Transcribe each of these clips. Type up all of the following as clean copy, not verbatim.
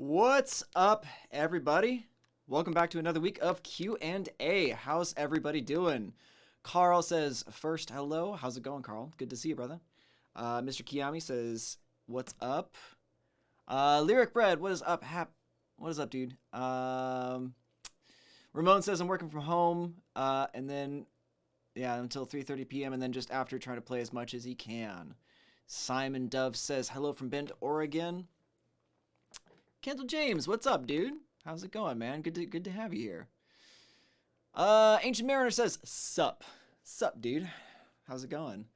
What's up, everybody? Welcome back to another week of Q&A. How's everybody doing? Carl says, first, hello. How's it going, Carl? Good to see you, brother. Mr. Kiami says, what's up? Lyric Bread, what is up? What is up, dude? Ramon says, I'm working from home, and then, yeah, until 3:30 p.m., and then just after trying to play as much as he can. Simon Dove says, hello from Bend, Oregon. Kendall James, what's up, dude? How's it going, man? Good to have you here. Ancient Mariner says, sup, dude. How's it going?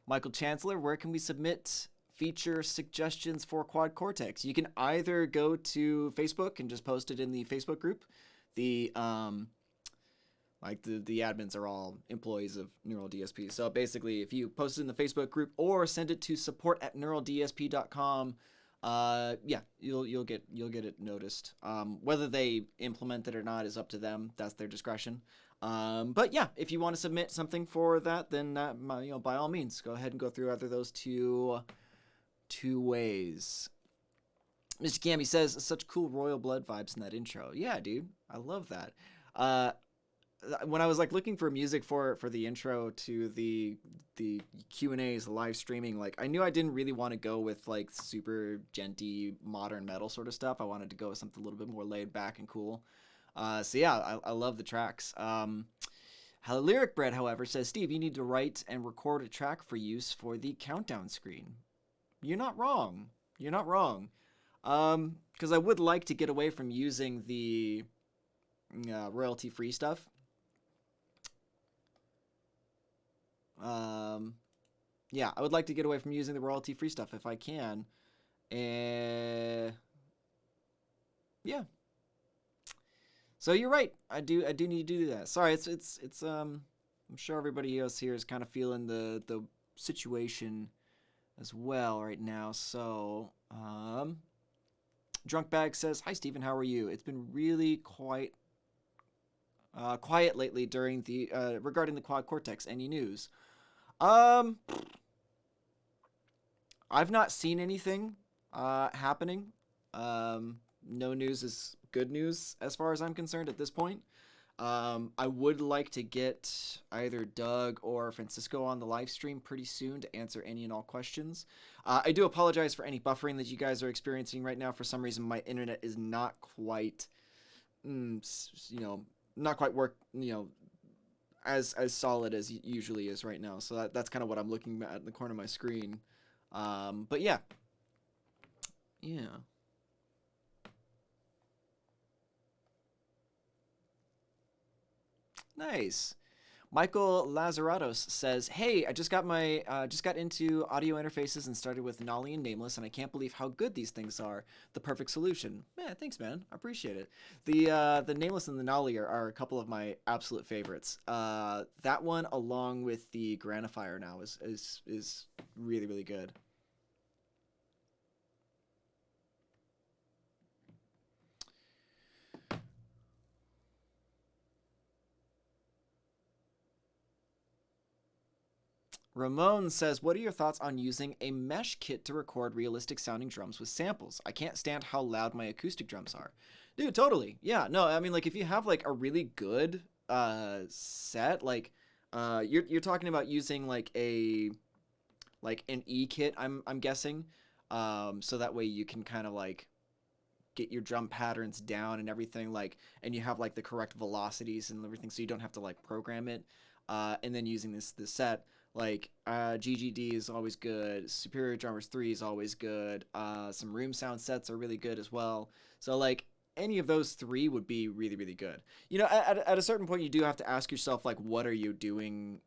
Michael Chancellor, where can we submit feature suggestions for Quad Cortex? You can either go to Facebook and just post it in the Facebook group. The admins are all employees of Neural DSP. So basically, if you post it in the Facebook group or send it to support@neuraldsp.com, yeah, you'll get it noticed. Whether they implement it or not is up to them. That's their discretion. But yeah, if you want to submit something for that, then by all means, go ahead and go through either of those two ways. Mr. Gamby says, such cool royal blood vibes in that intro. Yeah, dude, I love that. When I was looking for music for the intro to the Q&As, the live streaming, I knew I didn't really want to go with super genty modern metal sort of stuff. I wanted to go with something a little bit more laid back and cool. So yeah, I love the tracks. Lyric Bread, however, says, Steve, you need to write and record a track for use for the countdown screen. You're not wrong. Because I would like to get away from using the royalty-free stuff. Yeah, I would like to get away from using the royalty-free stuff if I can. Yeah. So you're right. I do need to do that. Sorry, it's I'm sure everybody else here is kind of feeling the situation as well right now. So, Drunk Bag says, "Hi Steven, how are you? It's been really quiet lately during the regarding the Quad Cortex. Any news?" I've not seen anything happening. No news is good news as far as I'm concerned at this point. I would like to get either Doug or Francisco on the live stream pretty soon to answer any and all questions. I do apologize for any buffering that you guys are experiencing right now. For some reason, my internet is not quite, not quite as solid as it usually is right now. So that's kind of what I'm looking at in the corner of my screen. But yeah. Nice. Michael Lazaratos says, "Hey, I just got into audio interfaces and started with Nolly and Nameless, and I can't believe how good these things are. The perfect solution." Man, thanks, man. I appreciate it. The Nameless and the Nolly are a couple of my absolute favorites. That one, along with the Granifier now, is really, really good. Ramon says, what are your thoughts on using a mesh kit to record realistic sounding drums with samples? I can't stand how loud my acoustic drums are. Dude, totally. Yeah, no, I mean, if you have a really good set, you're talking about using an E kit, I'm guessing. So that way you can kind of get your drum patterns down and everything, and you have the correct velocities and everything, so you don't have to program it. And then using this set, GGD is always good. Superior Drummers 3 is always good. Some room sound sets are really good as well. So any of those three would be really, really good. At a certain point, you do have to ask yourself, what are you doing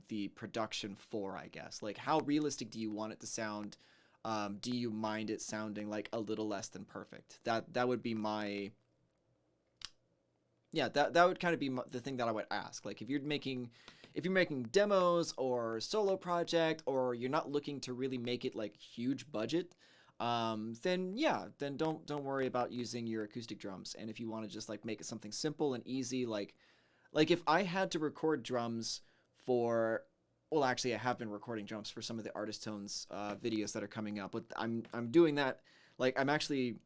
the production for, I guess? How realistic do you want it to sound? Do you mind it sounding a little less than perfect? That would be my... Yeah, that would kind of be the thing that I would ask. If you're making demos or solo project, or you're not looking to really make it huge budget, then don't worry about using your acoustic drums. And if you want to just make it something simple and easy, if I had to record drums for, well, actually I have been recording drums for some of the Artist Tones videos that are coming up, but I'm doing that, I'm actually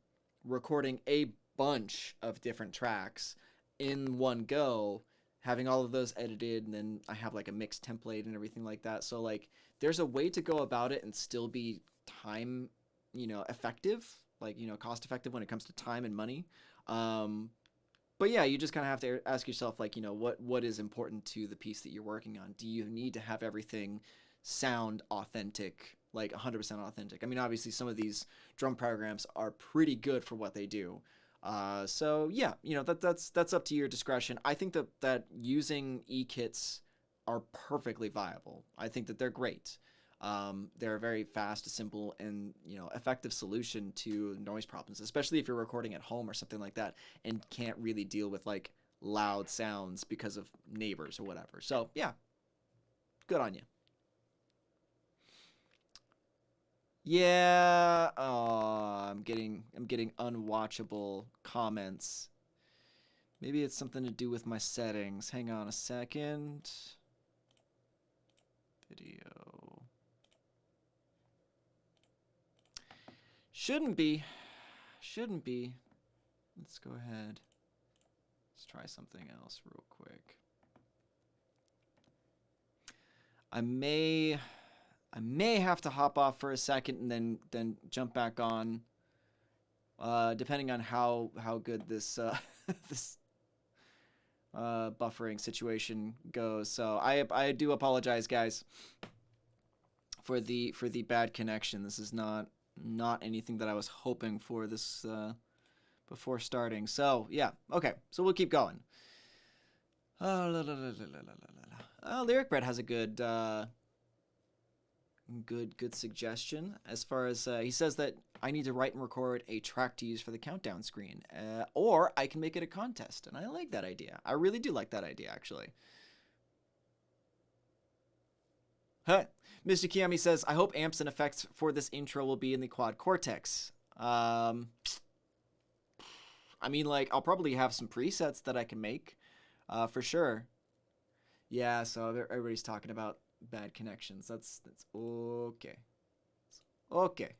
recording a bunch of different tracks in one go, having all of those edited, and then I have like a mixed template and everything like that. So like there's a way to go about it and still be time, effective, like, cost effective when it comes to time and money. But yeah, you just kind of have to ask yourself, like, what is important to the piece that you're working on? Do you need to have everything sound authentic, like 100% authentic? I mean, obviously some of these drum programs are pretty good for what they do. So yeah, that's up to your discretion. I think that using e-kits are perfectly viable. I think that they're great. They're a very fast, simple, and effective solution to noise problems, especially if you're recording at home or something like that and can't really deal with like loud sounds because of neighbors or whatever. So yeah, good on you. Yeah. Oh, I'm getting unwatchable comments. Maybe it's something to do with my settings. Hang on a second. Video. Shouldn't be. Shouldn't be. Let's go ahead. Let's try something else real quick. I may have to hop off for a second and then jump back on. Depending on how good this this buffering situation goes. So I do apologize, guys, for the bad connection. This is not anything that I was hoping for this before starting. So yeah, okay. So we'll keep going. Lyric Bread has a good good suggestion as far as he says that I need to write and record a track to use for the countdown screen, or I can make it a contest, and I like that idea. I really do like that idea, actually. Huh. Mr. Kiami says, I hope amps and effects for this intro will be in the quad Cortex. I mean, like, I'll probably have some presets that I can make, for sure. Yeah, so everybody's talking about bad connections. That's okay. Okay.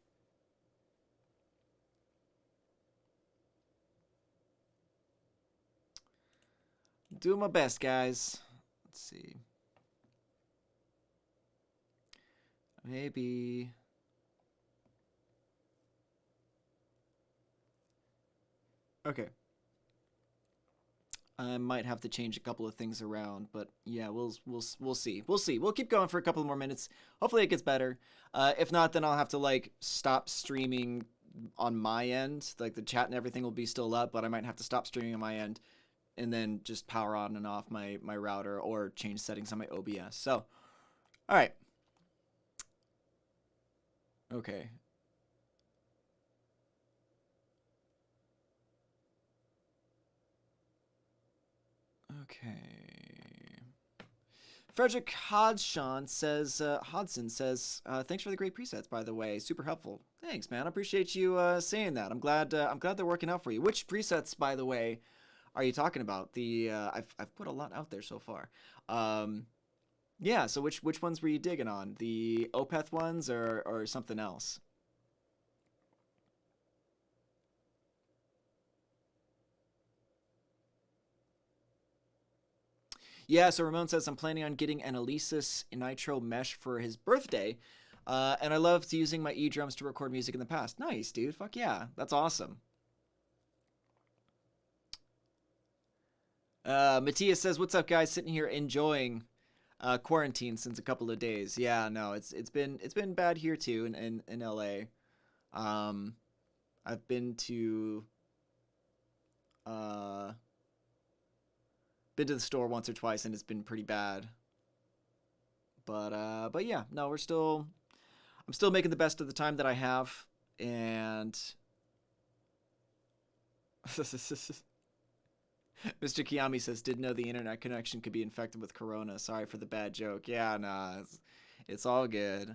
Doing my best, guys. Let's see. Maybe. Okay. I might have to change a couple of things around, but yeah, we'll see. We'll see. We'll keep going for a couple more minutes. Hopefully it gets better. If not, then I'll have to like stop streaming on my end. Like the chat and everything will be still up, but I might have to stop streaming on my end and then just power on and off my router or change settings on my OBS. So, all right. Okay. Okay. Frederick Hodgson says, thanks for the great presets, by the way. Super helpful. Thanks, man. I appreciate you saying that. I'm glad they're working out for you. Which presets, by the way, are you talking about? The I've put a lot out there so far. Yeah. So which ones were you digging on? The Opeth ones or something else? Yeah, so Ramon says, I'm planning on getting an Alesis Nitro Mesh for his birthday. And I loved using my E-drums to record music in the past. Nice, dude. Fuck yeah. That's awesome. Matthias says, what's up, guys? Sitting here enjoying quarantine since a couple of days. Yeah, no, it's been bad here too in LA. I've been to the store once or twice and it's been pretty bad. But yeah, no, I'm still making the best of the time that I have, and Mr. Kiami says, didn't know the internet connection could be infected with corona. Sorry for the bad joke. Yeah, nah, it's all good.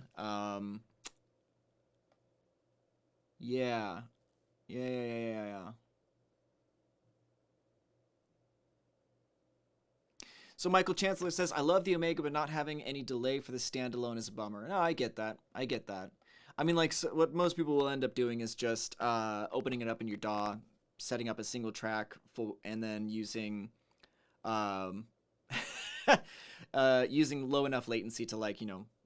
Yeah. Yeah. So Michael Chancellor says, I love the Omega, but not having any delay for the standalone is a bummer. No, I get that. I mean, like, so what most people will end up doing is just opening it up in your DAW, setting up a single track, and then using um, using low enough latency to, like,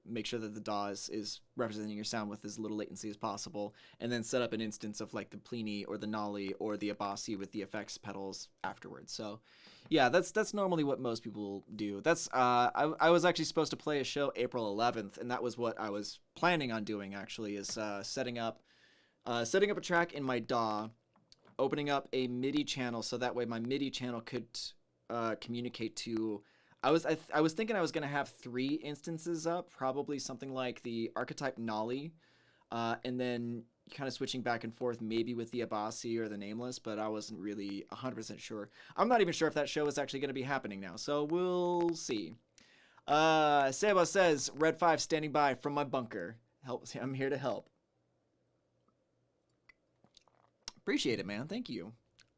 make sure that the DAW is representing your sound with as little latency as possible, and then set up an instance of like the Plini or the Nolly or the Abasi with the effects pedals afterwards. So yeah, that's normally what most people do. That's I was actually supposed to play a show April 11th, and that was what I was planning on doing actually, is setting up a track in my DAW, opening up a MIDI channel so that way my MIDI channel could communicate to. I was thinking I was gonna have 3 instances up, probably something like the Archetype Nolly, and then kind of switching back and forth, maybe with the Abasi or the Nameless, but I wasn't really 100% sure. I'm not even sure if that show is actually gonna be happening now, so we'll see. Seba says, Red 5 standing by from my bunker. I'm here to help. Appreciate it, man. Thank you.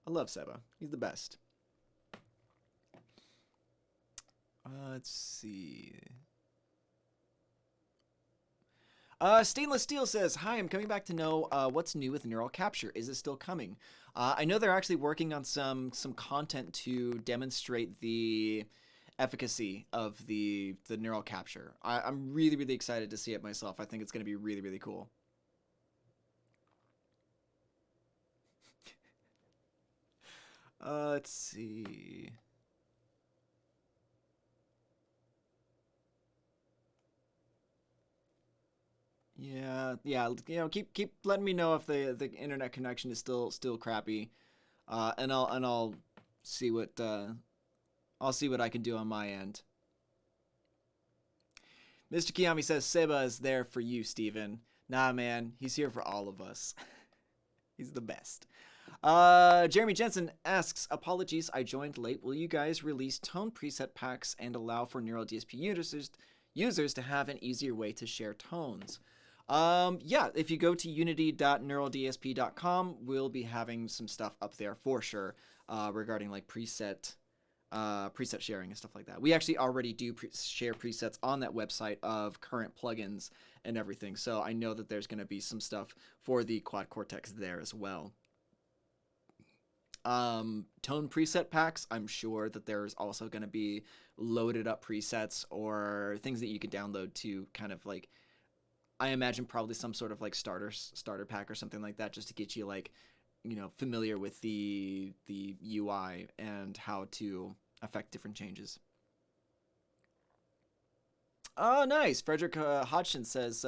I love Seba. He's the best. Let's see. Stainless Steel says, hi, I'm coming back to know what's new with neural capture. Is it still coming? I know they're actually working on some content to demonstrate the efficacy of the neural capture. I'm really, really excited to see it myself. I think it's going to be really, really cool. Let's see. Yeah. Keep letting me know if the internet connection is still crappy, and I'll see what I can do on my end. Mr. Kiyami says Seba is there for you, Steven. Nah, man, he's here for all of us. He's the best. Jeremy Jensen asks, apologies, I joined late. Will you guys release tone preset packs and allow for Neuro DSP users to have an easier way to share tones? Yeah, if you go to unity.neurodsp.com, we'll be having some stuff up there for sure, regarding like preset sharing and stuff like that. We actually already do share presets on that website of current plugins and everything, so I know that there's going to be some stuff for the Quad Cortex there as well. Tone preset packs, I'm sure that there's also going to be loaded up presets or things that you can download to kind of like, I imagine probably some sort of like starter pack or something like that, just to get you like, familiar with the UI and how to affect different changes. Oh, nice. Frederick Hodgson says,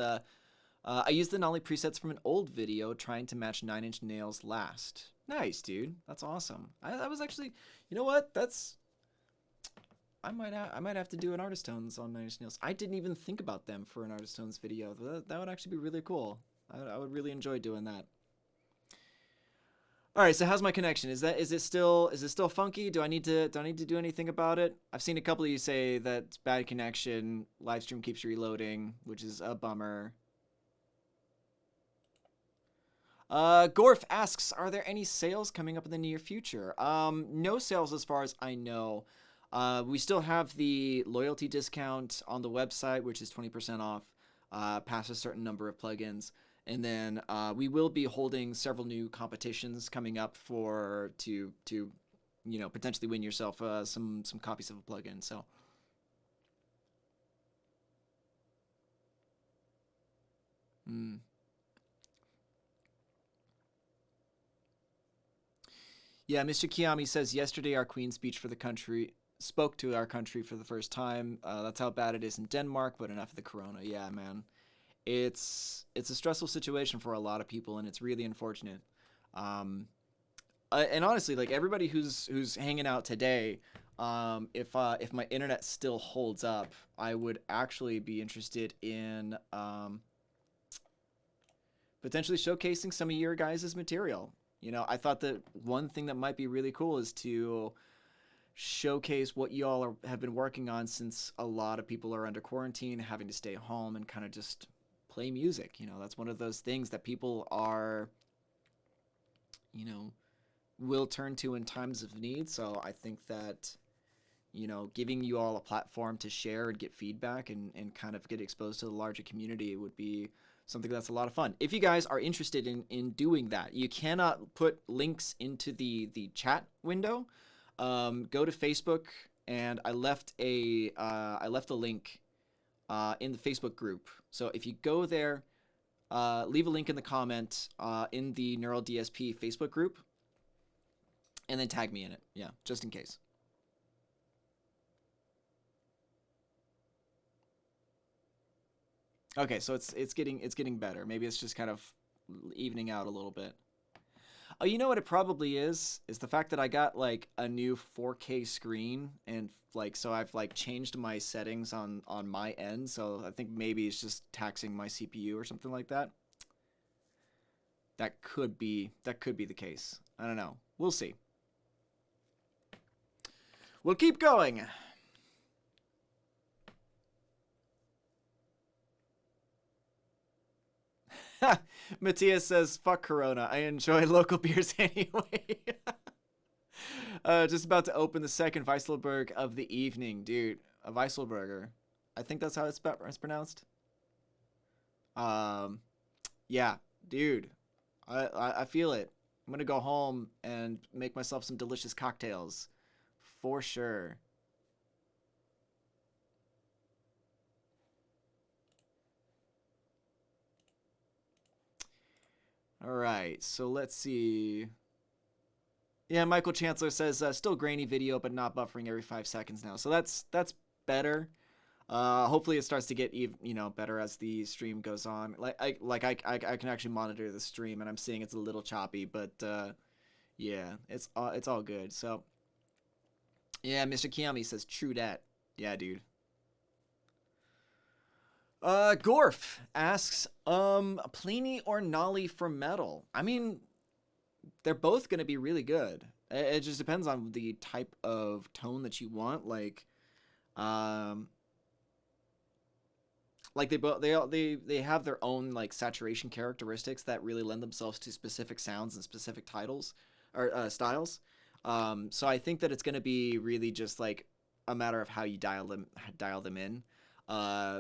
I used the Nolly presets from an old video trying to match 9 Inch Nails last. Nice, dude. That's awesome. I was actually, you know what? I might have to do an artist tones on 9 Inch Nails. I didn't even think about them for an artist tones video. That would actually be really cool. I would really enjoy doing that. All right, so how's my connection? Is it still funky? Do I need to do anything about it? I've seen a couple of you say that it's bad connection. Livestream keeps reloading, which is a bummer. Gorf asks, are there any sales coming up in the near future? No sales as far as I know. We still have the loyalty discount on the website, which is 20% off past a certain number of plugins. And then we will be holding several new competitions coming up to potentially win yourself some copies of a plugin. So. Yeah, Mr. Kiyami says, yesterday our Queen speech for the country spoke to our country for the first time. That's how bad it is in Denmark, but enough of the corona. Yeah, man. It's a stressful situation for a lot of people, and it's really unfortunate. And honestly, like everybody who's hanging out today, if my internet still holds up, I would actually be interested in potentially showcasing some of your guys' material. I thought that one thing that might be really cool is to showcase what you all have been working on, since a lot of people are under quarantine, having to stay home and kind of just play music. That's one of those things that people are, will turn to in times of need. So I think that, you know, giving you all a platform to share and get feedback and kind of get exposed to the larger community would be something that's a lot of fun. If you guys are interested in doing that, you cannot put links into the chat window. Go to Facebook, and I left a link in the Facebook group. So if you go there, leave a link in the comment in the Neuro DSP Facebook group, and then tag me in it. Yeah, just in case. Okay, so it's getting better. Maybe it's just kind of evening out a little bit. Oh, you know what it probably is the fact that I got like a new 4K screen, and like so I've like changed my settings on my end, so I think maybe it's just taxing my CPU or something like that. That could be the case. I don't know. We'll see. We'll keep going. Matthias says, "Fuck Corona. I enjoy local beers anyway." Just about to open the second Weisselberg of the evening, dude. A Weisselberger. I think that's how it's pronounced. Um, yeah, dude. I feel it. I'm gonna go home and make myself some delicious cocktails, for sure. All right, so let's see. Yeah, Michael Chancellor says still grainy video, but not buffering every 5 seconds now. So that's better. Hopefully it starts to get better as the stream goes on. I can actually monitor the stream, and I'm seeing it's a little choppy, but yeah, it's all good. So yeah, Mr. Kiami says true dat. Yeah, dude. Gorf asks, Pliny or Nolly for metal? I mean, they're both gonna be really good. It just depends on the type of tone that you want. Um, like they have their own like saturation characteristics that really lend themselves to specific sounds and specific titles or styles. So I think that it's gonna be really just like a matter of how you dial them in.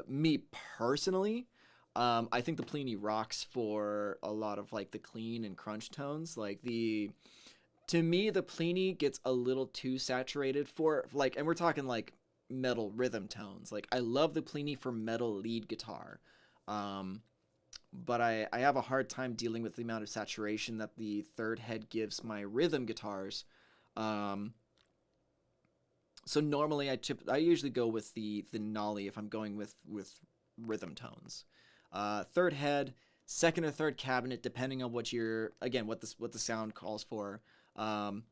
Me personally, I think the Pliny rocks for a lot of like the clean and crunch tones. To me, the Pliny gets a little too saturated for like, and we're talking like metal rhythm tones. Like I love the Pliny for metal lead guitar, but I have a hard time dealing with the amount of saturation that the third head gives my rhythm guitars. So normally I usually go with the Nolly if I'm going with rhythm tones. Third head, second or third cabinet, depending on what the sound calls for. Let's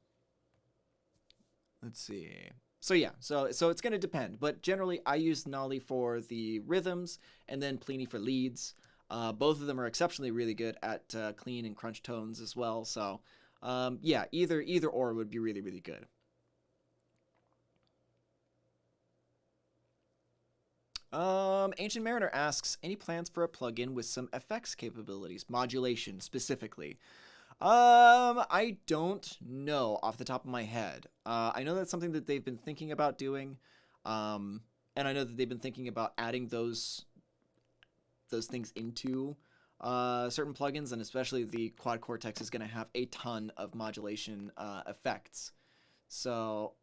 see. So yeah, so it's gonna depend, but generally I use Nolly for the rhythms and then Pliny for leads. Both of them are exceptionally really good at clean and crunch tones as well. So yeah, either or would be really really good. Ancient Mariner asks, any plans for a plugin with some effects capabilities, modulation specifically? I don't know off the top of my head. I know that's something that they've been thinking about doing, and I know that they've been thinking about adding those things into certain plugins, and especially the Quad Cortex is going to have a ton of modulation effects. So,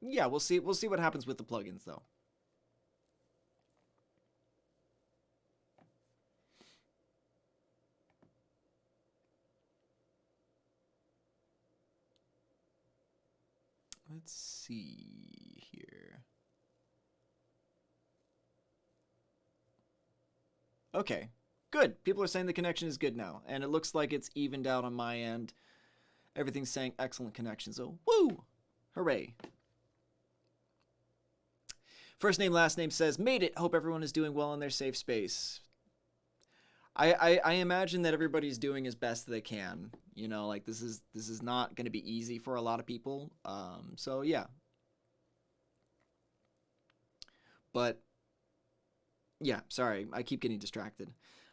yeah, we'll see what happens with the plugins though. Let's see here. Okay, good. People are saying the connection is good now, and it looks like it's evened out on my end. Everything's saying excellent connection, so woo! Hooray. First name, last name says, made it. Hope everyone is doing well in their safe space. I imagine that everybody's doing as best they can. You know, like this is not going to be easy for a lot of people. So yeah. But yeah, sorry, I keep getting distracted.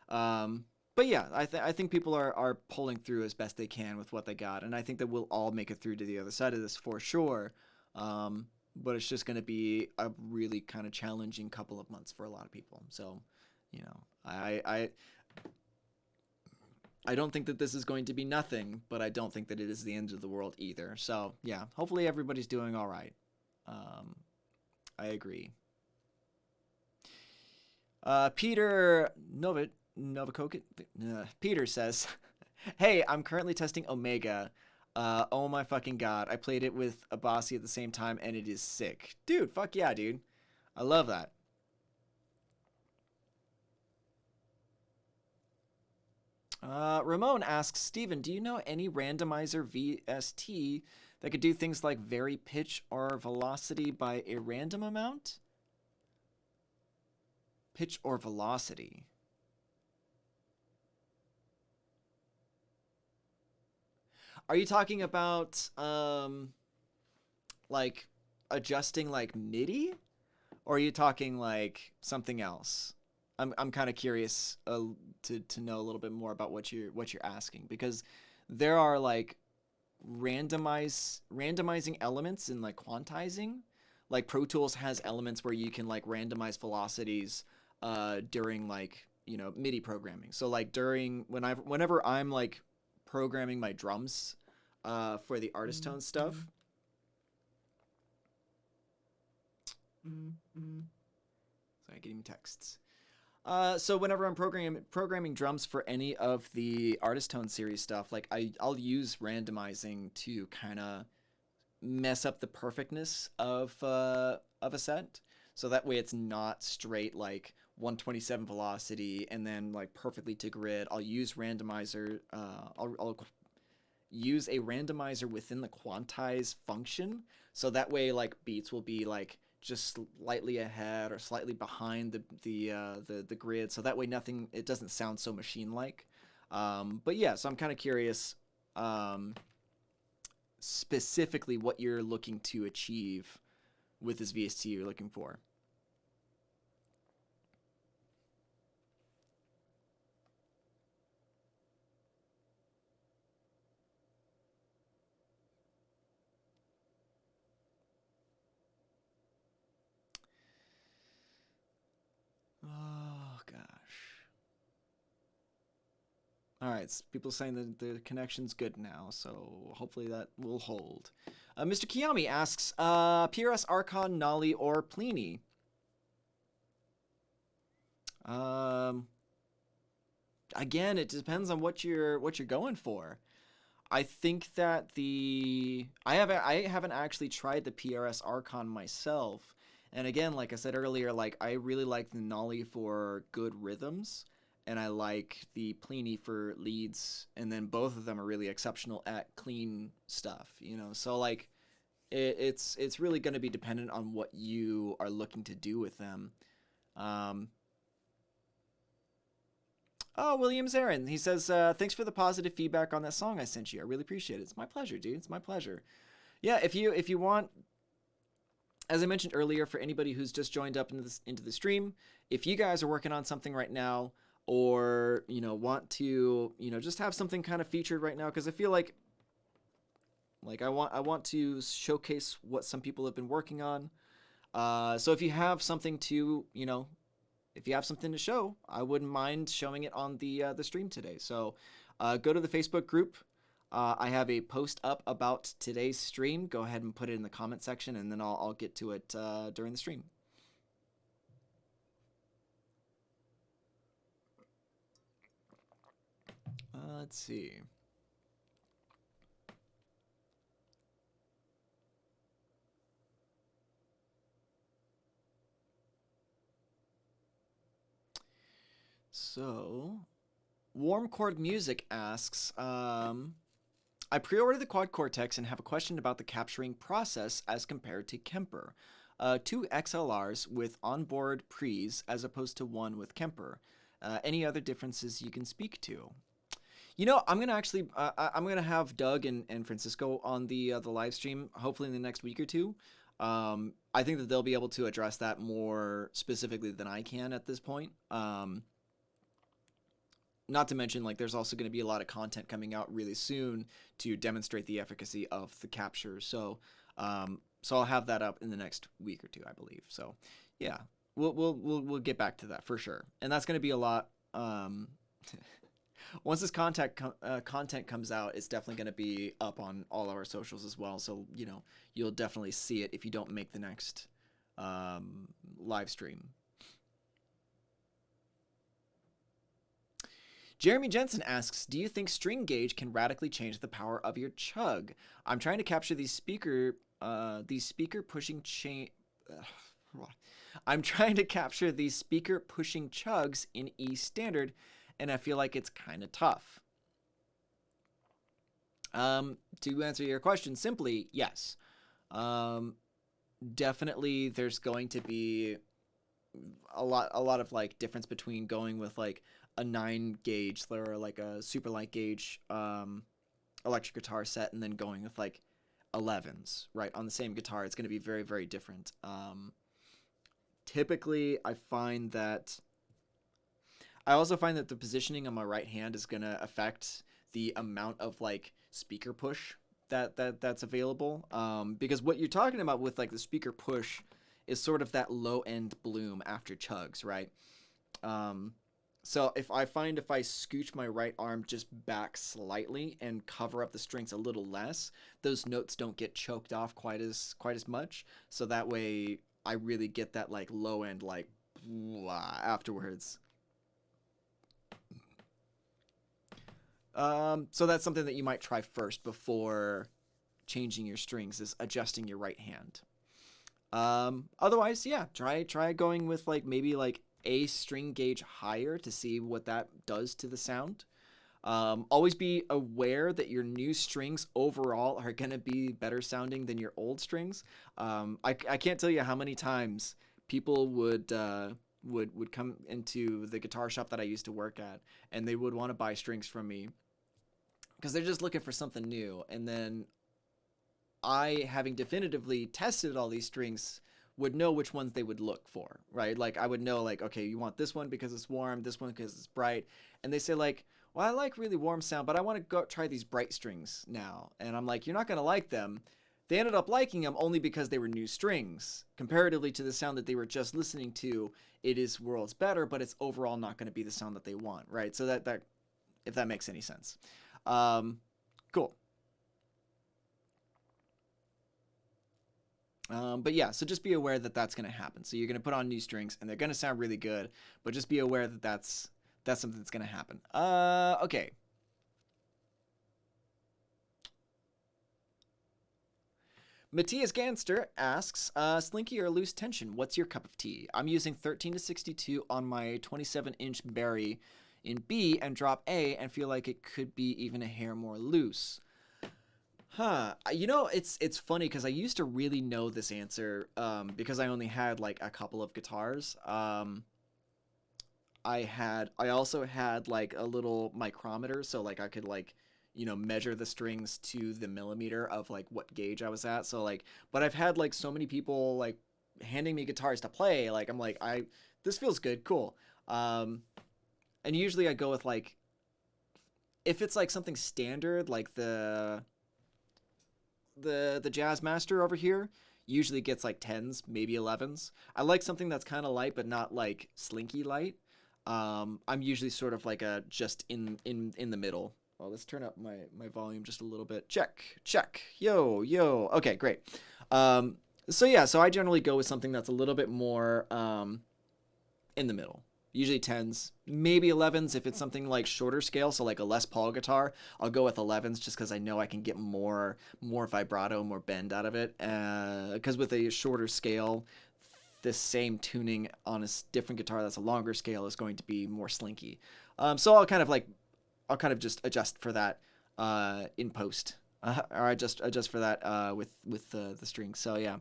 But But yeah, I think people are pulling through as best they can with what they got, and I think that we'll all make it through to the other side of this for sure. But it's just going to be a really kind of challenging couple of months for a lot of people. So, you know, I don't think that this is going to be nothing, but I don't think that it is the end of the world either. So yeah, hopefully everybody's doing all right. Um, I agree. Peter Novikokit Peter says, "Hey, I'm currently testing Omega. Oh my fucking god! I played it with a bossy at the same time, and it is sick, dude. Fuck yeah, dude. I love that." Ramon asks, Steven, do you know any randomizer VST that could do things like vary pitch or velocity by a random amount? Pitch or velocity? Are you talking about like adjusting like MIDI, or are you talking like something else? I'm kind of curious to know a little bit more about what you're asking, because there are like randomizing elements in like quantizing. Like Pro Tools has elements where you can like randomize velocities during like, you know, MIDI programming. So like during whenever I'm like programming my drums for the artist tone stuff. Sorry, getting texts. So whenever I'm programming drums for any of the artist tone series stuff, like I'll use randomizing to kind of mess up the perfectness of a set, so that way it's not straight like 127 velocity and then like perfectly to grid. I'll use randomizer. I'll use a randomizer within the quantize function, so that way like beats will be like just slightly ahead or slightly behind the grid, so that way it doesn't sound so machine like. But yeah, so I'm kind of curious specifically what you're looking to achieve with this VST you're looking for. Oh gosh. All right, people saying that the connection's good now, so hopefully that will hold. Mr. Kiyami asks, PRS Archon, Nolly, or Pliny? Again, it depends on what you're going for. I think that I haven't actually tried the PRS Archon myself, and again, like I said earlier, like I really like the Nolly for good rhythms, and I like the Pliny for leads, and then both of them are really exceptional at clean stuff, you know. So like, it's really going to be dependent on what you are looking to do with them. Um, Oh, Williams Aaron. He says, thanks for the positive feedback on that song I sent you. I really appreciate it. It's my pleasure, dude. It's my pleasure. Yeah, if you want, as I mentioned earlier, for anybody who's just joined up into the stream, if you guys are working on something right now, or you know want to just have something kind of featured right now, because I feel like I want to showcase what some people have been working on. So if you have something to if you have something to show, I wouldn't mind showing it on the stream today. So go to the Facebook group. I have a post up about today's stream. Go ahead and put it in the comment section, and then I'll get to it during the stream. Let's see. So, Warm Chord Music asks, I pre-ordered the Quad Cortex and have a question about the capturing process as compared to Kemper. Two XLRs with onboard pre's as opposed to one with Kemper. Any other differences you can speak to? You know, I'm gonna actually, I'm gonna have Doug and Francisco on the live stream, hopefully in the next week or two. I think that they'll be able to address that more specifically than I can at this point. not to mention, like, there's also going to be a lot of content coming out really soon to demonstrate the efficacy of the capture. So I'll have that up in the next week or two, I believe. So yeah, we'll get back to that for sure. And that's going to be a lot. Once this content comes out, it's definitely going to be up on all of our socials as well. So, you know, you'll definitely see it if you don't make the next live stream. Jeremy Jensen asks, do you think string gauge can radically change the power of your chug? I'm trying to capture these speaker pushing I'm trying to capture these speaker pushing chugs in E standard, and I feel like it's kind of tough. To answer your question simply, yes. Definitely there's going to be a lot of like difference between going with like a 9 gauge or like a super light gauge electric guitar set and then going with like 11s, right? On the same guitar, it's going to be very, very different. Typically, I also find that the positioning on my right hand is going to affect the amount of like speaker push that's available. Because what you're talking about with like the speaker push is sort of that low end bloom after chugs, right? So if I scooch my right arm just back slightly and cover up the strings a little less, those notes don't get choked off quite as much. So that way I really get that like low end like afterwards. So that's something that you might try first before changing your strings, is adjusting your right hand. Otherwise, yeah, try going with like maybe like a string gauge higher to see what that does to the sound. Always be aware that your new strings overall are going to be better sounding than your old strings. I can't tell you how many times people would come into the guitar shop that I used to work at, and they would want to buy strings from me because they're just looking for something new. And then I, having definitively tested all these strings, would know which ones they would look for, right? Like I would know like, okay, you want this one because it's warm, this one because it's bright. And they say like, well, I like really warm sound, but I want to go try these bright strings now. And I'm like, you're not going to like them. They ended up liking them only because they were new strings. Comparatively to the sound that they were just listening to, it is worlds better, but it's overall not going to be the sound that they want, right? So that if that makes any sense. Cool. But yeah, so just be aware that that's going to happen. So you're going to put on new strings and they're going to sound really good, but just be aware that that's something that's going to happen. Okay. Matthias Ganster asks, Slinky or loose tension, what's your cup of tea? I'm using 13 to 62 on my 27-inch Barry in B and drop A and feel like it could be even a hair more loose. Huh. You know, it's funny because I used to really know this answer because I only had like a couple of guitars. I also had like a little micrometer, so like I could like, you know, measure the strings to the millimeter of like what gauge I was at. So like, but I've had like so many people like handing me guitars to play, like I'm like, this feels good, cool. And usually I go with like, if it's like something standard, like the Jazz Master over here usually gets like 10s, maybe 11s. I like something that's kind of light, but not like slinky light. I'm usually sort of like a just in the middle. Well, let's turn up my volume just a little bit. Check. Yo. Okay, great. So yeah, so I generally go with something that's a little bit more in the middle. Usually 10s, maybe 11s if it's something like shorter scale, so like a Les Paul guitar, I'll go with 11s just because I know I can get more vibrato, more bend out of it. Because with a shorter scale, the same tuning on a different guitar that's a longer scale is going to be more slinky. So I'll kind of just adjust for that in post, or I just adjust for that with the strings. So yeah.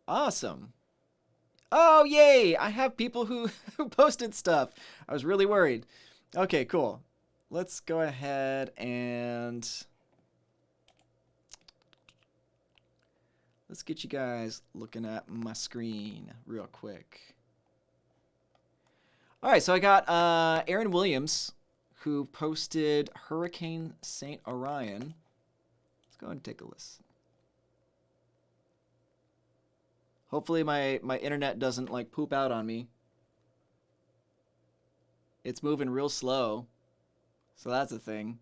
Awesome. Oh, yay! I have people who posted stuff. I was really worried. Okay, cool. Let's go ahead and let's get you guys looking at my screen real quick. All right, so I got Aaron Williams, who posted Hurricane St. Orion. Let's go ahead and take a listen. Hopefully my internet doesn't like poop out on me. It's moving real slow, so that's a thing.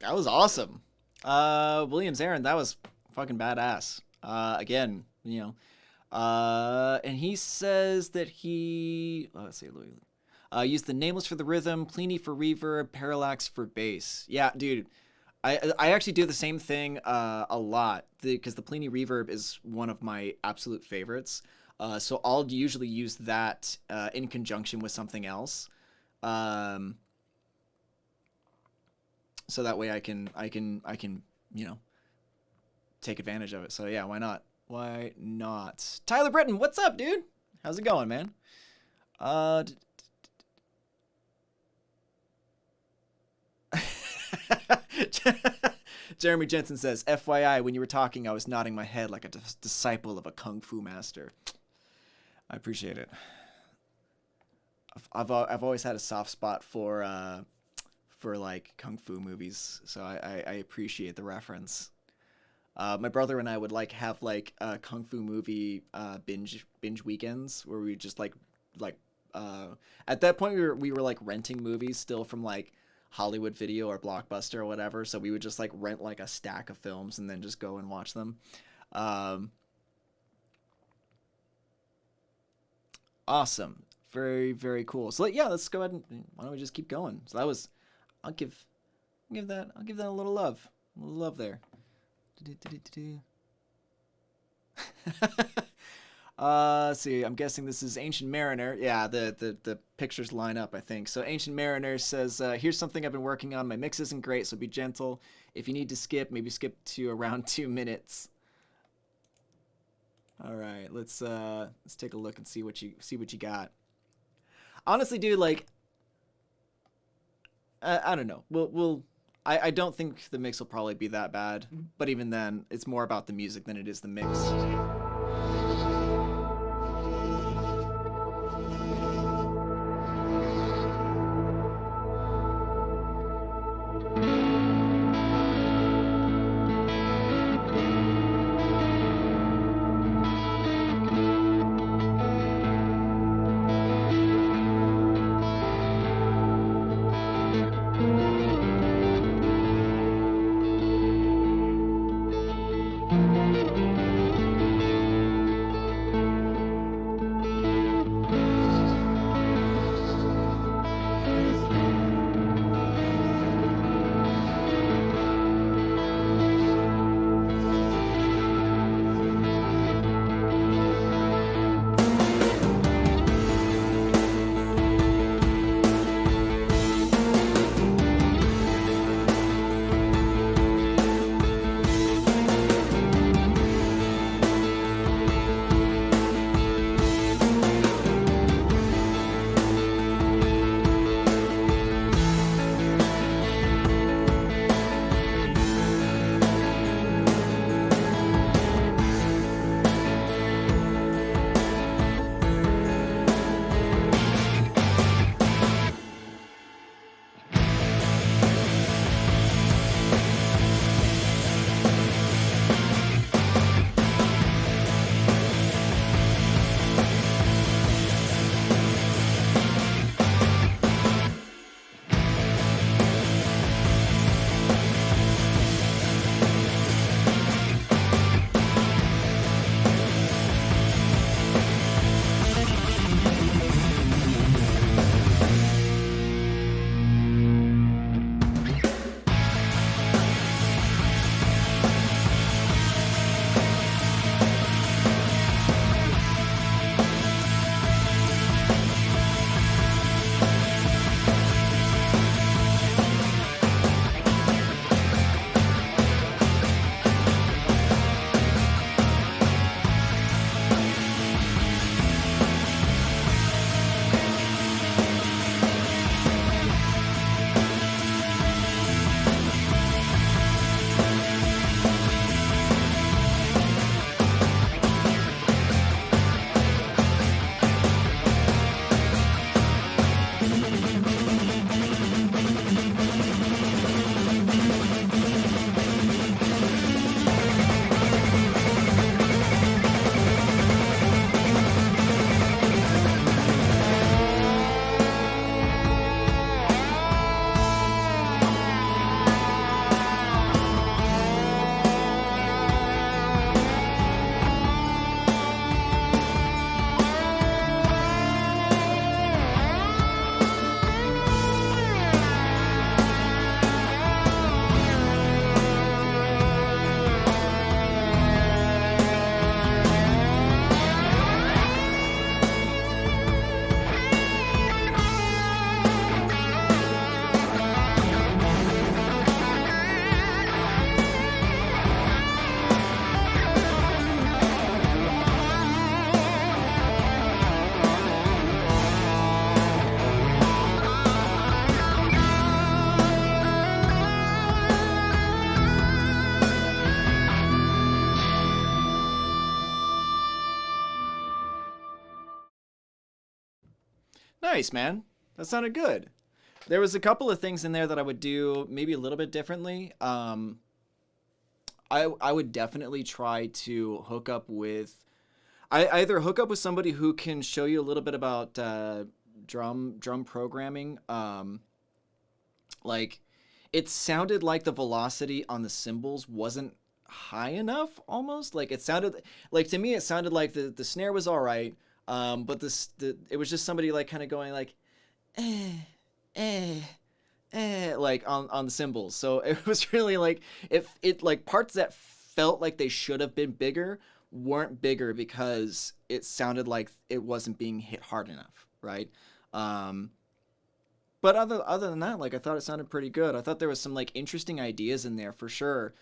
That was awesome. Williams Aaron, that was fucking badass. Again, you know. And he says that he let's see, used the Nameless for the rhythm, Pliny for reverb, Parallax for bass. Yeah, dude. I actually do the same thing a lot because the Pliny reverb is one of my absolute favorites. So I'll usually use that in conjunction with something else. So that way I can you know, take advantage of it. So yeah, why not? Why not? Tyler Britton, what's up, dude? How's it going, man? Jeremy Jensen says, FYI, when you were talking, I was nodding my head like a disciple of a kung fu master. I appreciate it. I've always had a soft spot for like kung fu movies, so I appreciate the reference. My brother and I would like have like kung fu movie binge weekends where we just like uh, at that point we were like renting movies still from like Hollywood Video or Blockbuster or whatever. So we would just like rent like a stack of films and then just go and watch them. Um, awesome, very cool. So like, yeah, let's go ahead and why don't we just keep going? So that was I'll I'll give that a little love there. See, I'm guessing this is Ancient Mariner. Yeah, the pictures line up, I think. So Ancient Mariner says, here's something I've been working on. My mix isn't great, so be gentle. If you need to skip, maybe skip to around 2 minutes. All right, let's take a look and see what you got. Honestly, dude, like I don't know. I don't think the mix will probably be that bad, but even then, it's more about the music than it is the mix. Nice, man. That sounded good. There was a couple of things in there that I would do maybe a little bit differently. I would definitely try to hook up with. I either hook up with somebody who can show you a little bit about drum programming. Like, it sounded like the velocity on the cymbals wasn't high enough. Almost like it sounded like, to me it sounded like the snare was all right. But it was just somebody like kind of going like, like on the cymbals. So it was really like, if it like parts that felt like they should have been bigger weren't bigger because it sounded like it wasn't being hit hard enough, right? But other than that, like, I thought it sounded pretty good. I thought there was some like interesting ideas in there for sure.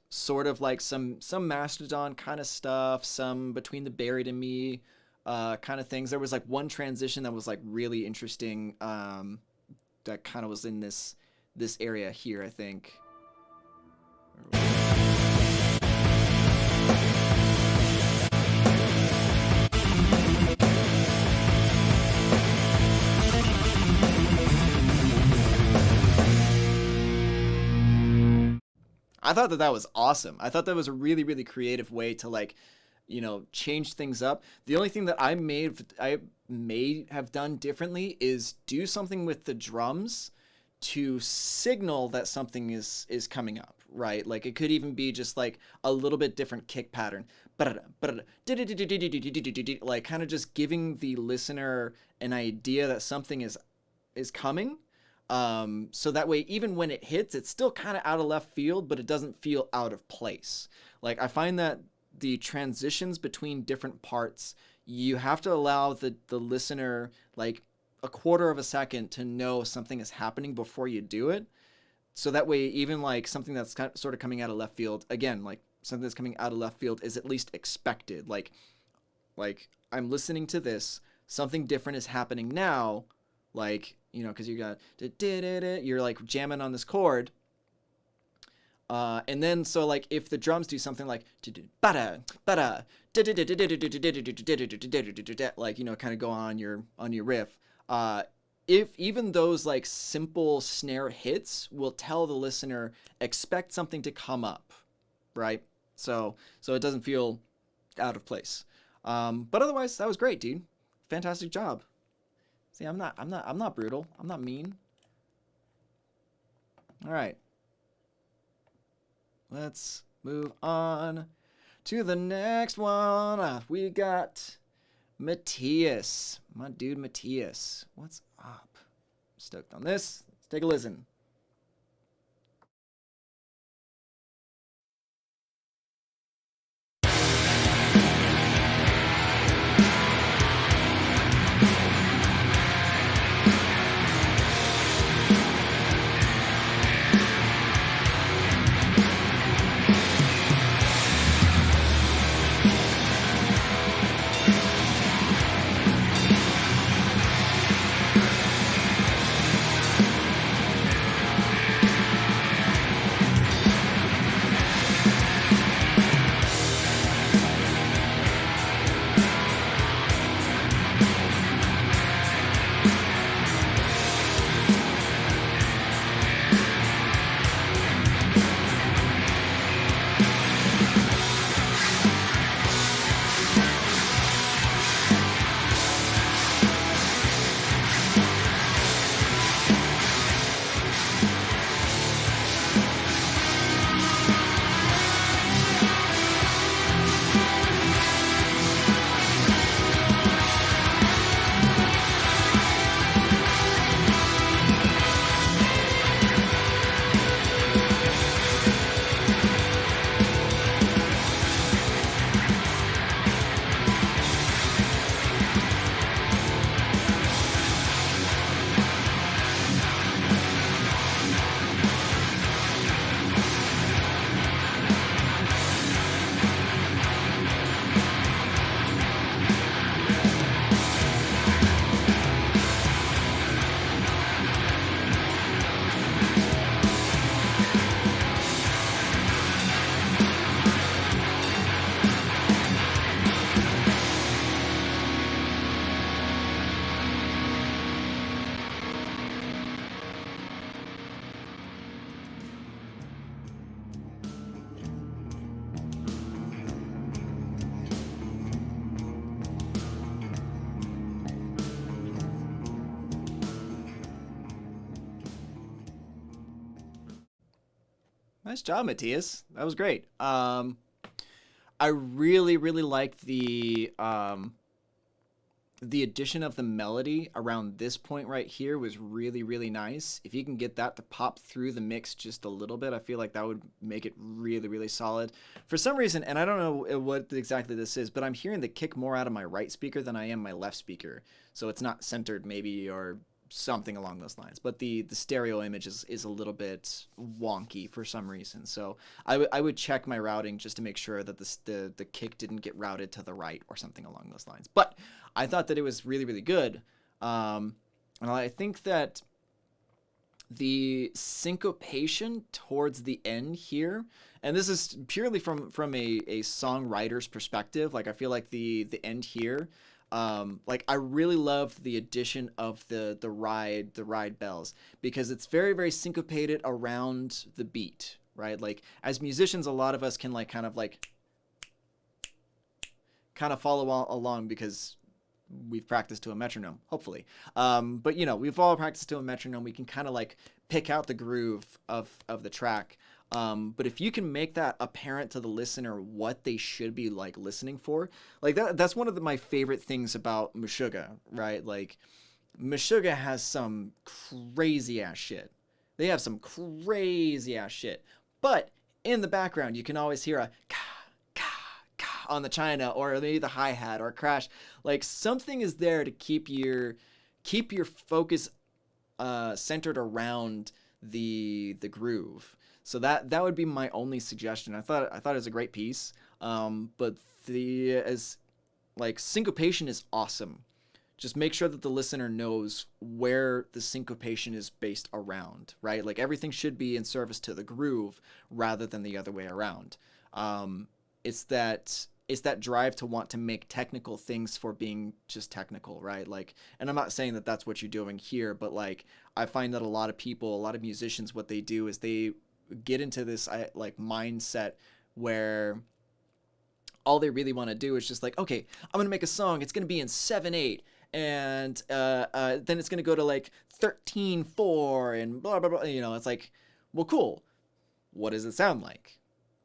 Sort of like some Mastodon kind of stuff, some Between the Buried and Me kind of things. There was like one transition that was like really interesting, that kind of was in this area here, I think. I thought that was awesome. I thought that was a really, really creative way to like, change things up. The only thing that I may have done differently is do something with the drums to signal that something is coming up, right? Like, it could even be just like a little bit different kick pattern, like kind of just giving the listener an idea that something is coming. So that way, even when it hits, it's still kind of out of left field, but it doesn't feel out of place. Like, I find that the transitions between different parts, you have to allow the listener like a quarter of a second to know something is happening before you do it. So that way, even like something that's sort of coming out of left field, again, like something that's coming out of left field is at least expected. Like I'm listening to this, something different is happening now. Like, because you got, you're like jamming on this chord. And then, so like, if the drums do something like, like, kind of go on your riff. If even those like simple snare hits will tell the listener, expect something to come up, right? So it doesn't feel out of place. But otherwise, that was great, dude. Fantastic job. See, I'm not brutal. I'm not mean. All right. Let's move on to the next one. We got Matthias. My dude Matthias. What's up? Stoked on this. Let's take a listen. Nice job, Matthias. That was great. I really, really like the addition of the melody around this point right here was really, really nice. If you can get that to pop through the mix just a little bit, I feel like that would make it really, really solid. For some reason, and I don't know what exactly this is, but I'm hearing the kick more out of my right speaker than I am my left speaker. So it's not centered maybe, or something along those lines. But the stereo image is a little bit wonky for some reason. So I would check my routing just to make sure that the kick didn't get routed to the right or something along those lines. But I thought that it was really, really good. And I think that the syncopation towards the end here, and this is purely from a songwriter's perspective, like I feel like the end here, like I really loved the addition of the ride bells, because it's very, very syncopated around the beat, right? Like as musicians, a lot of us can like kind of follow along because we've practiced to a metronome, hopefully. But you know, we've all practiced to a metronome. We can kind of like pick out the groove of the track. But if you can make that apparent to the listener what they should be like listening for, like that's one of my favorite things about Meshuggah, right? Like Meshuggah has some crazy ass shit. They have some crazy ass shit. But in the background, you can always hear a on the china, or maybe the hi-hat or crash. Like something is there to keep your focus centered around the groove. So that would be my only suggestion. I thought it was a great piece. But like syncopation is awesome. Just make sure that the listener knows where the syncopation is based around, right? Like everything should be in service to the groove rather than the other way around. It's that drive to want to make technical things for being just technical, right? Like, and I'm not saying that that's what you're doing here, but like, I find that a lot of people, a lot of musicians, what they do is they get into this like mindset where all they really want to do is just like, okay, I'm gonna make a song. It's gonna be in 7/8, and then it's gonna go to like 13/4 and blah blah blah. You know, it's like, well, cool. What does it sound like?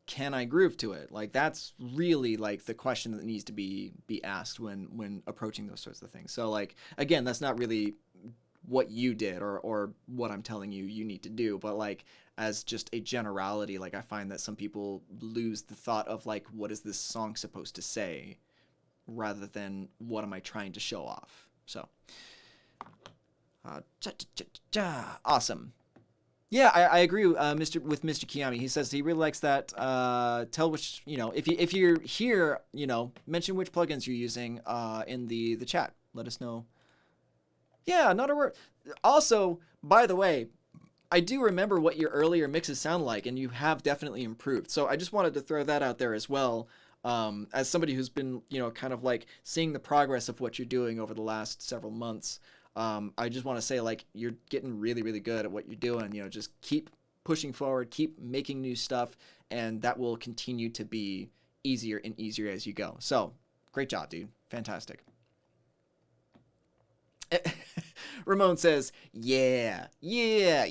Can I groove to it? Like that's really like the question that needs to be asked when approaching those sorts of things. So like again, that's not really what you did or what I'm telling you need to do, but like as just a generality, like I find that some people lose the thought of like, what is this song supposed to say, rather than what am I trying to show off. So awesome. Yeah, I agree with Mr. Kiami. He says he really likes that. Tell which, you know, if you're here, you know, mention which plugins you're using in the chat. Let us know. Yeah, not a word. Also, by the way, I do remember what your earlier mixes sound like, and you have definitely improved. So I just wanted to throw that out there as well. As somebody who's been, you know, kind of like seeing the progress of what you're doing over the last several months. I just want to say, like, you're getting really, really good at what you're doing. You know, just keep pushing forward, keep making new stuff, and that will continue to be easier and easier as you go. So, great job, dude. Fantastic. Ramon says, yeah. Yeah.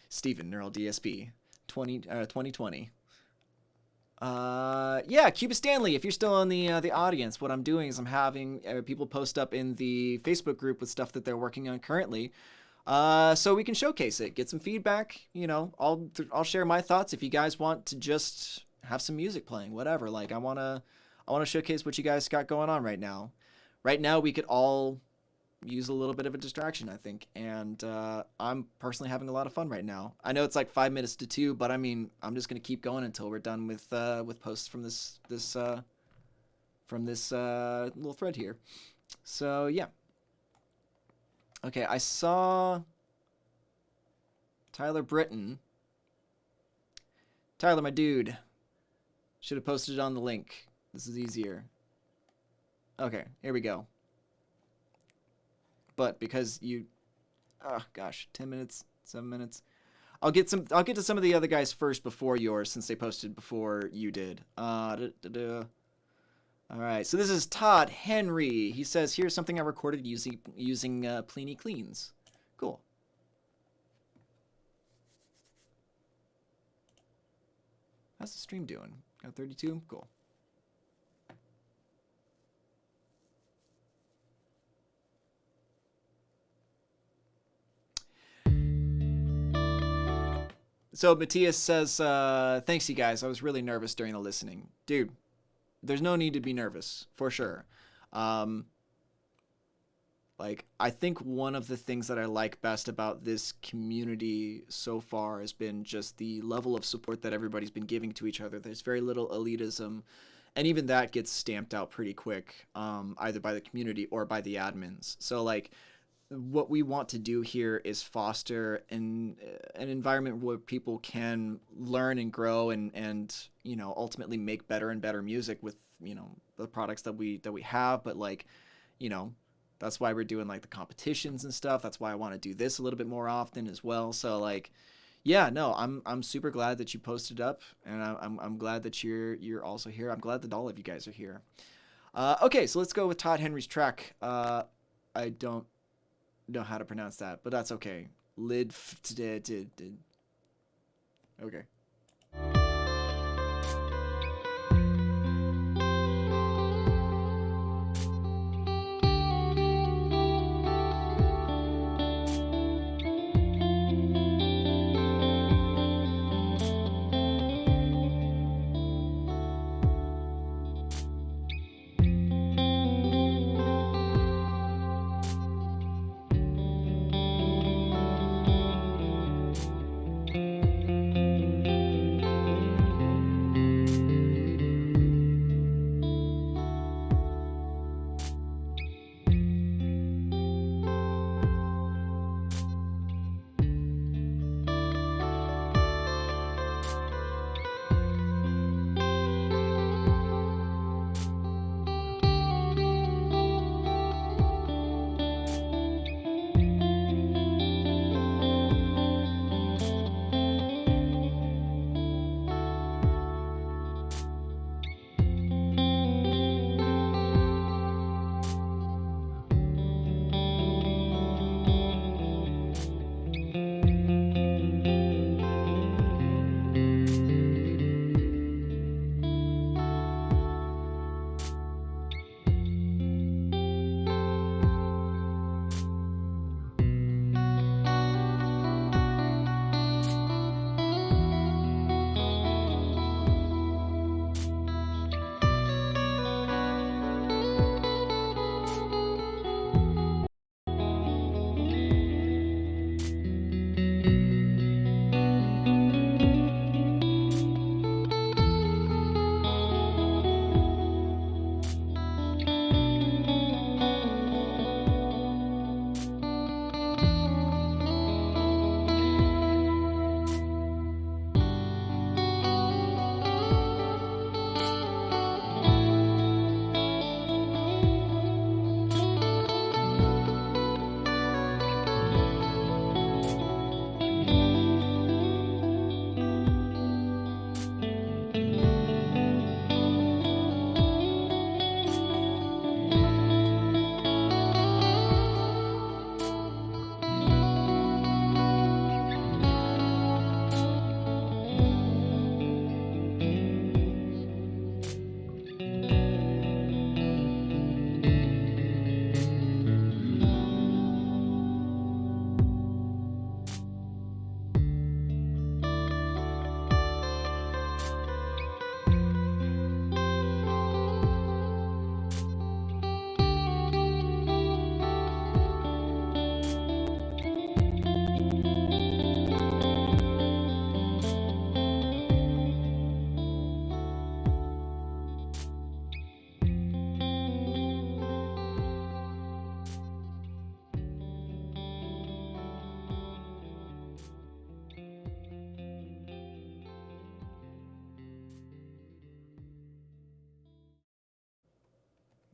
Steven, Neural DSP, 2020. Yeah, Cuba Stanley, if you're still in the audience, what I'm doing is I'm having people post up in the Facebook group with stuff that they're working on currently, so we can showcase it, get some feedback. You know, I'll share my thoughts. If you guys want to just have some music playing, whatever, like I wanna showcase what you guys got going on right now. Right now, we could all use a little bit of a distraction, I think, and I'm personally having a lot of fun right now. I know it's like 5 minutes to 2, but I mean, I'm just gonna keep going until we're done with posts from this little thread here. So yeah. Okay, I saw Tyler Britton. Tyler, my dude, should have posted it on the link. This is easier. Okay, here we go. But because you, oh gosh, 10 minutes, 7 minutes. I'll get to some of the other guys first before yours, since they posted before you did. All right, so this is Todd Henry. He says, here's something I recorded using Pliny Cleans. Cool. How's the stream doing? Got 32? Cool. So Matthias says, thanks you guys. I was really nervous during the listening. Dude, there's no need to be nervous, for sure. Um, like, I think one of the things that I like best about this community so far has been just the level of support that everybody's been giving to each other. There's very little elitism, and even that gets stamped out pretty quick, either by the community or by the admins. So, like, what we want to do here is foster an environment where people can learn and grow and ultimately make better and better music with the products that we have. But like, you know that's why we're doing like the competitions and stuff. That's why I want to do this a little bit more often as well. So like, yeah, no, I'm super glad that you posted up, and I'm glad that you're also here. I'm glad that all of you guys are here. Okay, so let's go with Todd Henry's track. I don't know how to pronounce that, but that's okay. Okay.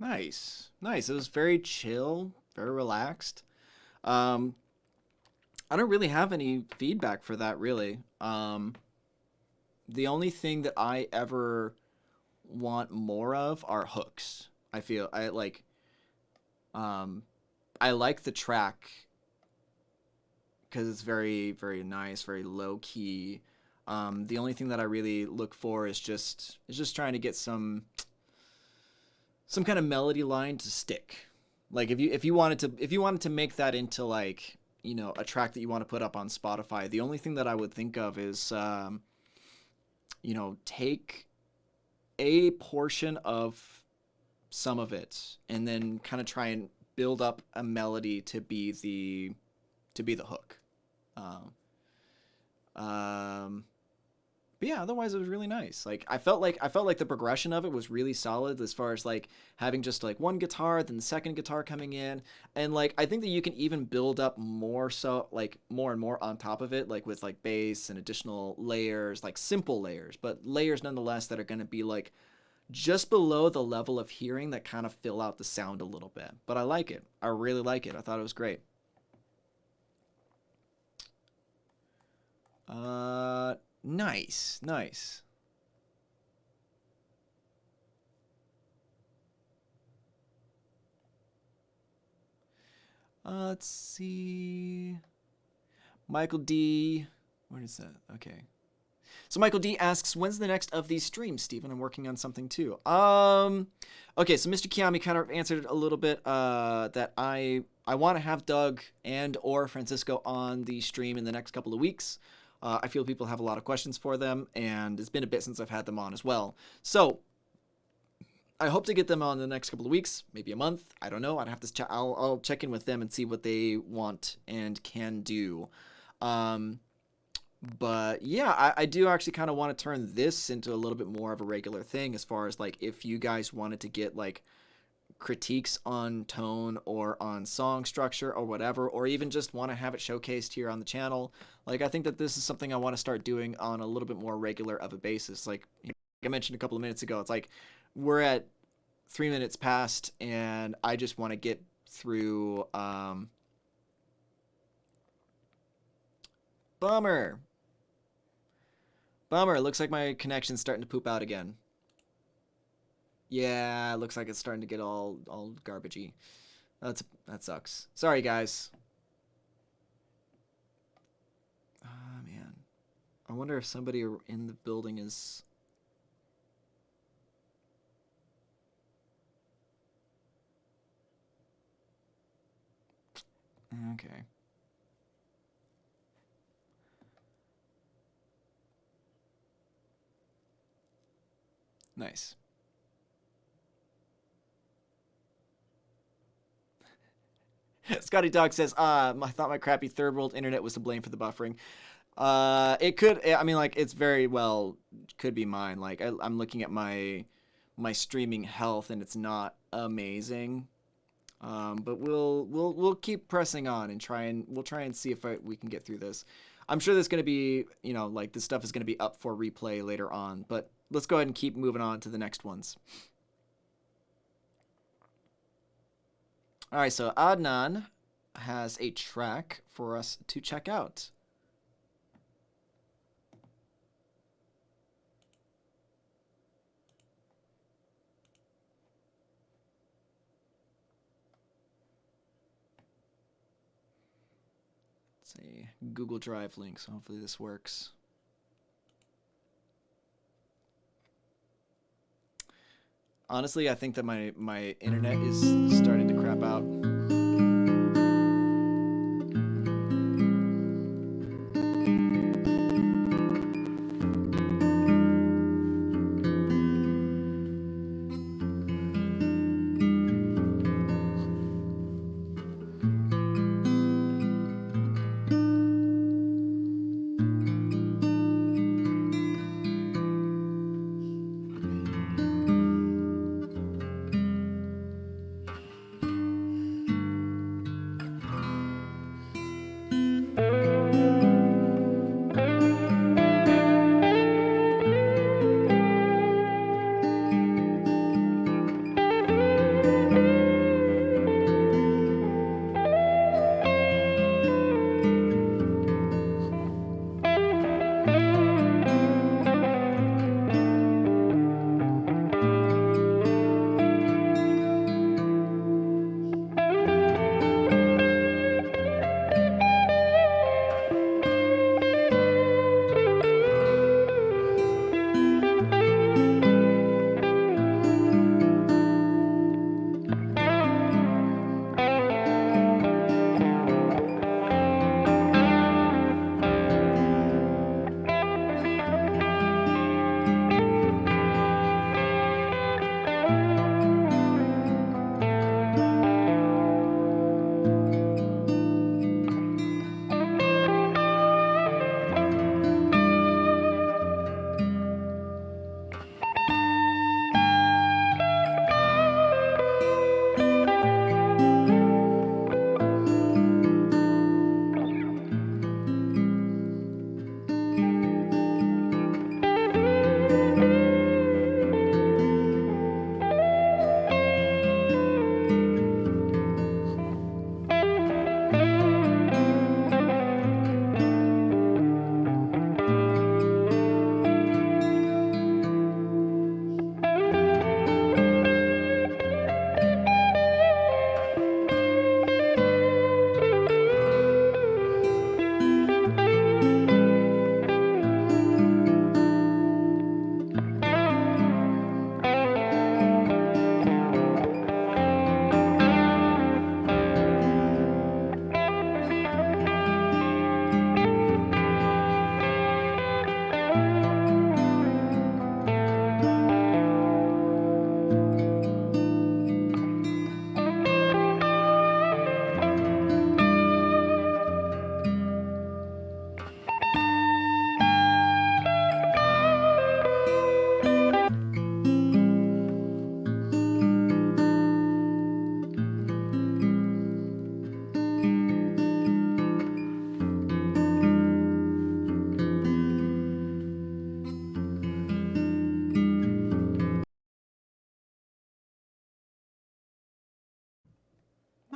Nice, nice. It was very chill, very relaxed. Um, I don't really have any feedback for that, really. The only thing that I ever want more of are hooks. I feel um, I like the track because it's very, very nice, very low key. The only thing that I really look for is just trying to get some kind of melody line to stick. Like if you wanted to make that into like, you know, a track that you want to put up on Spotify, the only thing that I would think of is you know, take a portion of some of it and then kind of try and build up a melody to be the hook. Um, but yeah, otherwise it was really nice. Like I felt like the progression of it was really solid as far as like having just like one guitar, then the second guitar coming in, and like I think that you can even build up more, so like more and more on top of it, like with like bass and additional layers, like simple layers, but layers nonetheless that are going to be like just below the level of hearing that kind of fill out the sound a little bit. But I like it. I really like it. I thought it was great. Nice, nice. Let's see. Michael D. Where is that? Okay. So Michael D asks, when's the next of these streams, Steven? I'm working on something too. Okay, so Mr. Kiami kind of answered a little bit that I want to have Doug and or Francisco on the stream in the next couple of weeks. I feel people have a lot of questions for them, and it's been a bit since I've had them on as well. So I hope to get them on in the next couple of weeks, maybe a month. I don't know. I'd have to I'll check in with them and see what they want and can do. But yeah, I do actually kind of want to turn this into a little bit more of a regular thing, as far as like if you guys wanted to get like critiques on tone or on song structure or whatever, or even just want to have it showcased here on the channel. Like I think that this is something I want to start doing on a little bit more regular of a basis. Like I mentioned a couple of minutes ago, it's like we're at 3 minutes past and I just want to get through bummer. Looks like my connection's starting to poop out again. Yeah, it looks like it's starting to get all garbagey. That sucks. Sorry, guys. Ah, man. I wonder if somebody in the building is... Okay. Nice. Scotty Dog says, I thought my crappy third world internet was to blame for the buffering. It could, I mean, like, it's very well, could be mine. Like, I'm looking at my streaming health and it's not amazing. But we'll keep pressing on and we'll try and see if we can get through this. I'm sure there's going to be, you know, like this stuff is going to be up for replay later on, but let's go ahead and keep moving on to the next ones. All right, so Adnan has a track for us to check out. It's a Google Drive link, so hopefully this works. Honestly, I think that my internet is starting to crap out.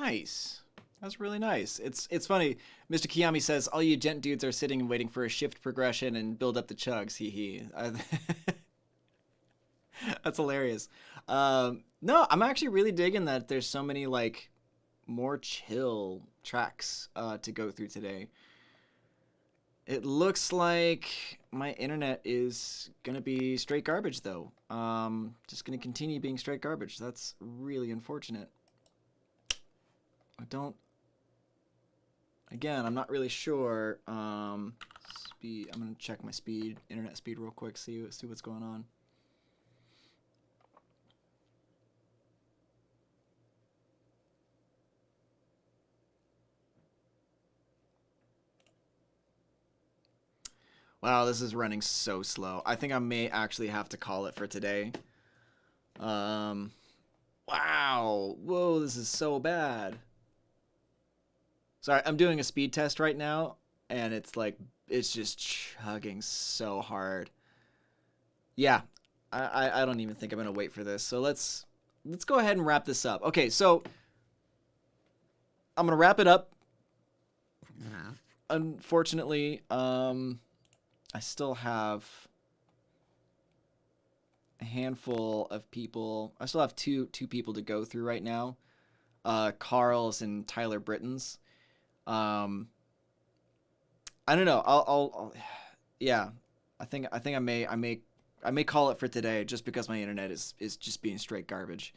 Nice. That's really nice. It's funny. Mr. Kiyami says all you gent dudes are sitting and waiting for a shift progression and build up the chugs. Hee hee. That's hilarious. No, I'm actually really digging that there's so many like more chill tracks to go through today. It looks like my internet is gonna be straight garbage though. Just gonna continue being straight garbage. That's really unfortunate. I don't. Again, I'm not really sure. Speed. I'm gonna check my speed, internet speed, real quick. See what's going on. Wow, this is running so slow. I think I may actually have to call it for today. Wow. Whoa, this is so bad. Sorry, I'm doing a speed test right now, and it's like, it's just chugging so hard. Yeah, I don't even think I'm gonna wait for this. So let's go ahead and wrap this up. Okay, so I'm gonna wrap it up. Unfortunately, I still have a handful of people. I still have two people to go through right now. Carl's and Tyler Britton's. I don't know. Yeah. I think I may call it for today just because my internet is just being straight garbage.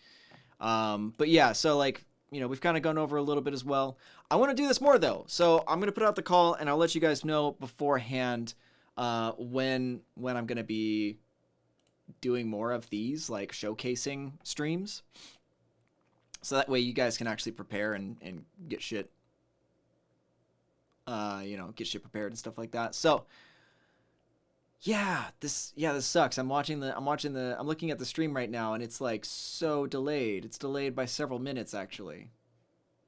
But yeah, so like, you know, we've kind of gone over a little bit as well. I want to do this more though. So I'm going to put out the call and I'll let you guys know beforehand when I'm going to be doing more of these like showcasing streams. So that way you guys can actually prepare and get shit get shit prepared and stuff like that. So yeah, this sucks. I'm looking at the stream right now and it's like so delayed. It's delayed by several minutes actually.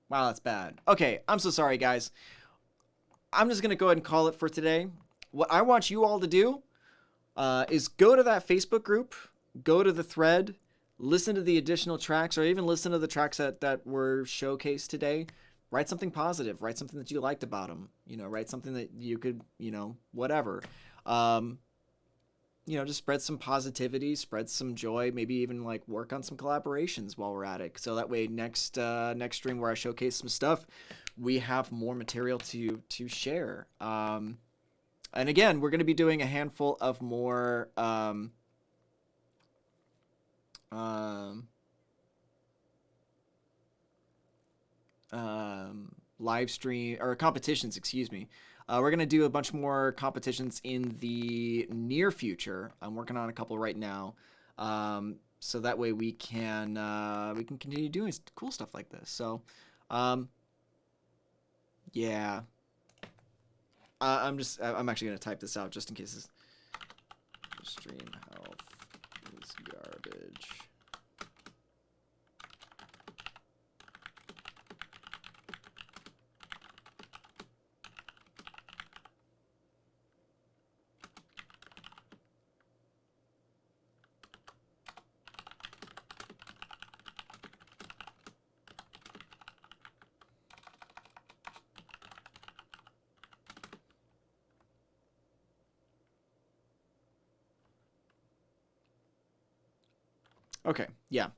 Wow, that's bad. Okay, I'm so sorry guys. I'm just going to go ahead and call it for today. What I want you all to do is go to that Facebook group, go to the thread, listen to the additional tracks, or even listen to the tracks that were showcased today. Write something positive. Write something that you liked about them. You know, write something that you could, you know, whatever. You know, just spread some positivity, spread some joy, maybe even like work on some collaborations while we're at it. So that way next stream where I showcase some stuff, we have more material to share. And again, we're going to be doing a handful of more live stream or competitions, excuse me. We're going to do a bunch more competitions in the near future. I'm working on a couple right now. So that way we can continue doing cool stuff like this. So, yeah. I'm actually going to type this out just in case this stream health is garbage. Okay, yeah.